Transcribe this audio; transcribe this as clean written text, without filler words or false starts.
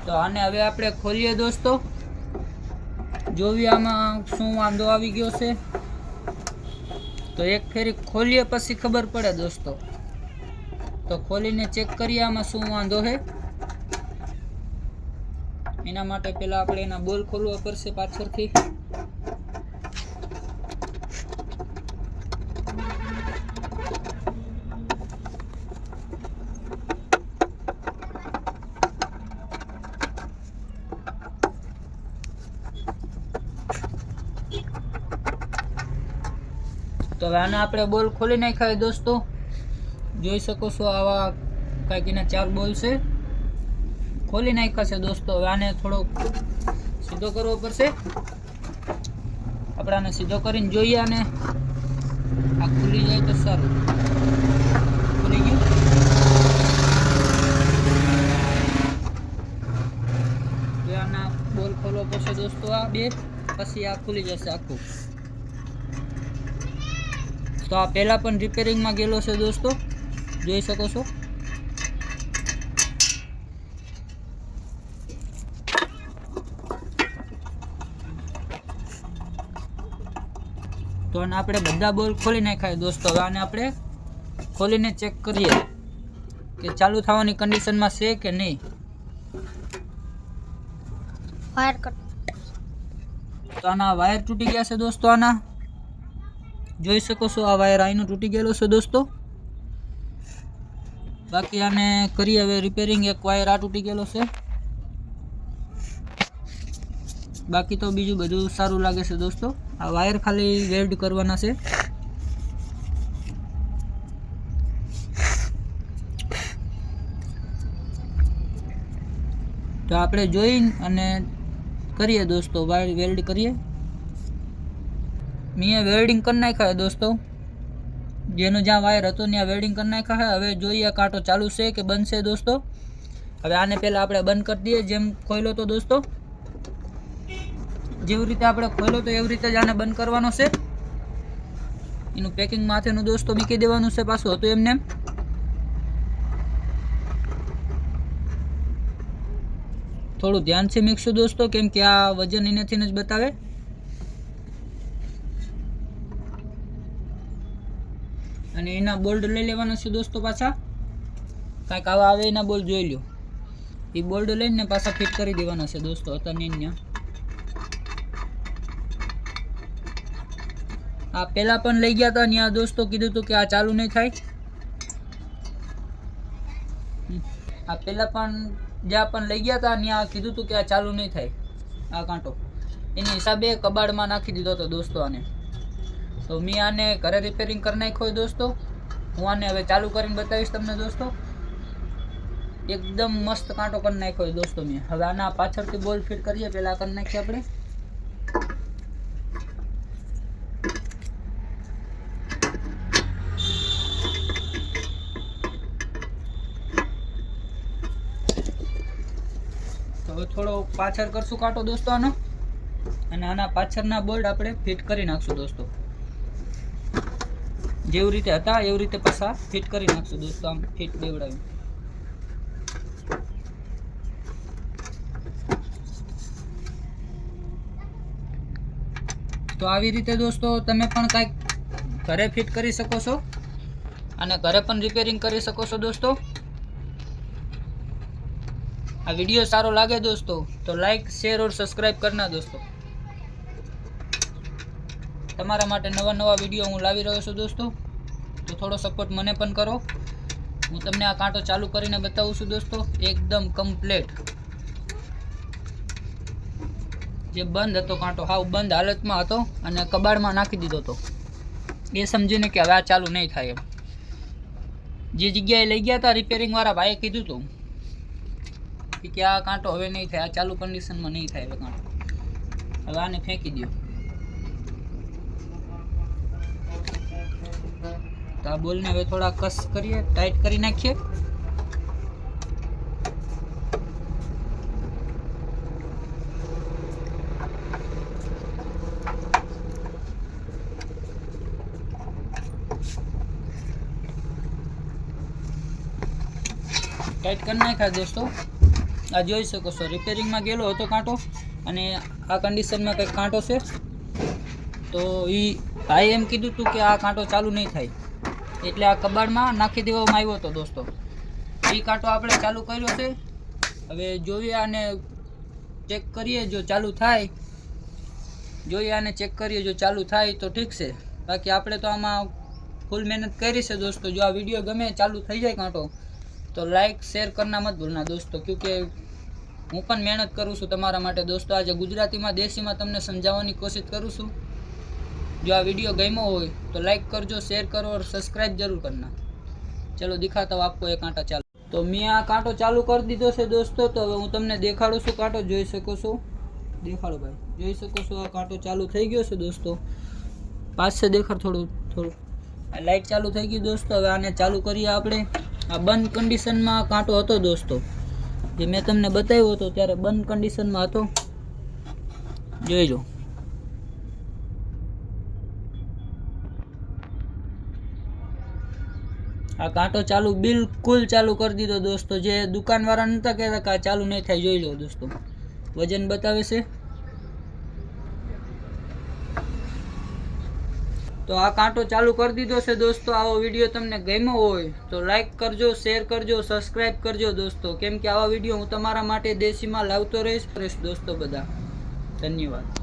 તો આને હવે આપણે ખોલીએ દોસ્તો, જોવી આમાં શું વાંધો આવી ગયો છે. તો એક ફેરી ખોલીએ પછી ખબર પડે દોસ્તો. તો ખોલીને ચેક કરીએ આમાં શું વાંધો છે. એના માટે પહેલા આપણે એના બોલ ખોલવા પડશે પાછળથી. તો હવે આને આપણે બોલ ખોલી નાખ્યા દોસ્તો. જોઈ શકો છો આવા કાંઈક એના 4 બોલ છે, ખોલી નાખ્યા છે દોસ્તો. હવે આને થોડોક સીધો કરવો પડશે. આપણે આને સીધો કરીને જોઈએ, આને આ ખુલી જાય તો સારું. ખુલી ગયું. હવે આના બોલ ખોલવો પડશે દોસ્તો, આ 2, પછી આ ખુલી જશે આખું. તો આ પહેલા પણ રિપેરિંગમાં ગયેલો છે દોસ્તો, જોઈ શકો છો. તો આને આપણે બધા બોલ ખોલી નાખ્યા દોસ્તો. હવે આને આપણે ખોલીને ચેક કરીએ કે ચાલુ થવાની કન્ડિશનમાં છે કે નહીં. Wire cut. તો આના વાયર તૂટી ગયા છે દોસ્તો. આના જોઈ શકો છો, આ વાયર આઈનો તૂટી ગયેલો છે દોસ્તો. બાકી આને કરીએ હવે રિપેરિંગ. એક વાયર આ તૂટી ગયેલો છે, બાકી તો બીજું બધું સારું લાગે છે દોસ્તો. આ વાયર ખાલી વેલ્ડ કરવાના છે. તો આપણે જોઈ અને કરીએ દોસ્તો, વાયર વેલ્ડ કરીએ. મેં વેલ્ડિંગ કરી નાખ્યા દોસ્તો, જેનો જ્યાં વાયર હતો ત્યાં વેલ્ડિંગ કરી નાખ્યા છે. હવે જોઈએ કાંટો ચાલુ છે કે બંધ છે દોસ્તો. હવે આને પહેલાં આપણે બંધ કરી દઈએ, જેમ ખોલ્યો તો દોસ્તો. જેવી રીતે આપણે ખોલ્યો તો એવી રીતે જ આને બંધ કરવાનો છે. એનું પેકિંગ માથેનું દોસ્તો મૂકી દેવાનું છે પાછું હતું એમને. થોડું ધ્યાનથી મૂકશું દોસ્તો, કેમ કે આ વજન એનાથી જ બતાવે. અને એના બોલ્ડ લઈ લેવાના છે દોસ્તો પાછા. કાંઈક આવા આવે એના બોલ્ડ જોઈ લો. એ બોલ્ડ લઈને પાછા ફિટ કરી દેવાના છે દોસ્તો. અત્યારની આ પહેલાં પણ લઈ ગયા હતા ત્યાં દોસ્તો, કીધું હતું કે આ ચાલુ નહીં થાય. આ પહેલાં પણ જ્યાં પણ લઈ ગયા હતા ત્યાં કીધું હતું કે આ ચાલુ નહીં થાય આ કાંટો. એની હિસાબે કબાડમાં નાખી દીધો હતો દોસ્તો આને. તો મેં આને ઘરે રિપેરિંગ કરી નાખ્યો દોસ્તો. હું આને હવે ચાલુ કરીને બતાવીશ તમને દોસ્તો. એકદમ મસ્ત કાંટો કરી નાખ્યો દોસ્તો મેં. હવે આના પાછળથી બોલ ફિટ કરીએ, પહેલાં કરી નાખીએ આપણે. તો હવે થોડો પાછળ કરશું કાંટો દોસ્તો આનો, અને આના પાછળના બોલ્ટ આપણે ફિટ કરી નાખશું દોસ્તો. જેવી રીતે હતા એવી રીતે પાછા ફિટ કરી નાખશું દોસ્તો. આમ ફિટ દેવડાવી. તો આવી રીતે દોસ્તો તમે પણ કાંઈક ઘરે ફિટ કરી શકો છો અને ઘરે પણ રિપેરિંગ કરી શકો છો દોસ્તો. આ વિડીયો સારો લાગે દોસ્તો તો લાઈક, શેર और સબસ્ક્રાઈબ કરના દોસ્તો. તમારા માટે નવા વિડીયો હું લાવી રહ્યો છું દોસ્તો. તો થોડો સપોર્ટ મને પણ કરો. હું તમને આ કાંટો ચાલુ કરીને બતાવું છું દોસ્તો. એકદમ કમ્પ્લીટ. જે બંધ હતો કાંટો, હાવ બંધ હાલતમાં હતો અને કબાડમાં નાખી દીધો હતો. એ સમજીને કે હવે આ ચાલુ નહીં થાય એમ. જે જગ્યાએ લઈ ગયા હતા રિપેરિંગ વાળા ભાઈએ કીધું હતું કે આ કાંટો હવે નહીં થાય, આ ચાલુ કન્ડિશનમાં નહીં થાય હવે કાંટો. હવે આને ફેંકી દો. તો આ બોલને હવે થોડા કસ કરીએ, ટાઈટ કરી નાખીએ. ટાઈટ કરી નાખ્યા દોસ્તો. આ જોઈ શકો છો રિપેરિંગમાં ગયેલો હતો કાંટો, અને આ કન્ડિશનમાં કંઈક કાંટો છે. તો એ ભાઈ એમ કીધું હતું કે આ કાંટો ચાલુ નહીં થાય, એટલે આ કબાડમાં નાખી દેવામાં આવ્યો હતો દોસ્તો. એ કાંટો આપણે ચાલુ કર્યો છે. હવે જોઈએ આને ચેક કરીએ, જો ચાલુ થાય જોઈએ આને ચેક કરીએ, જો ચાલુ થાય તો ઠીક છે. બાકી આપણે તો આમાં ફૂલ મહેનત કરી છે દોસ્તો. જો આ વિડીયો ગમે ચાલુ થઈ જાય કાંટો તો લાઈક શેર કરના મત ભૂલના દોસ્તો, ક્योंकि હું પણ મહેનત કરું છું તમારા માટે દોસ્તો. આજે ગુજરાતીમાં દેશીમાં તમને સમજાવવાની કોશિશ કરું છું. જો આ વિડીયો ગમ્યો હોય તો લાઈક કરજો, શેર કરો और સબસ્ક્રાઈબ જરૂર કરના. ચલો દિખાતા હું આપકો એ કાંટા ચાલુ. તો મેં આ કાંટો ચાલુ કરી દીધો છે દોસ્તો. તો હવે હું તમને દેખાડું છું કાંટો, જોઈ શકો છો. દેખાડો ભાઈ, જોઈ શકો છો આ કાંટો ચાલુ થઈ ગયો છે દોસ્તો. પાછ से દેખાડ થોડું થોડું. આ લાઈટ ચાલુ થઈ ગઈ દોસ્તો. હવે આને ચાલુ કરીએ આપણે. આ બંધ કન્ડિશનમાં કાંટો હતો દોસ્તો, જે મેં તમને બતાવ્યો હતો ત્યારે બંધ કન્ડિશનમાં હતો. જોઈ લો. આ કાંટો ચાલુ બિલકુલ ચાલુ કરી દીધો દોસ્તો. જે દુકાનવાળા નહોતા કહેતા કે આ ચાલુ નહીં થાય, જોઈ લો દોસ્તો. વજન બતાવે છે. તો આ કાંટો ચાલુ કરી દીધો છે દોસ્તો. આવો વિડીયો તમને ગમ્યો હોય તો લાઈક કરજો, શેર કરજો, સબસ્ક્રાઈબ કરજો દોસ્તો, કેમ કે આવા વિડીયો હું તમારા માટે દેશીમાં લાવતો રહીશ દોસ્તો બધા. ધન્યવાદ.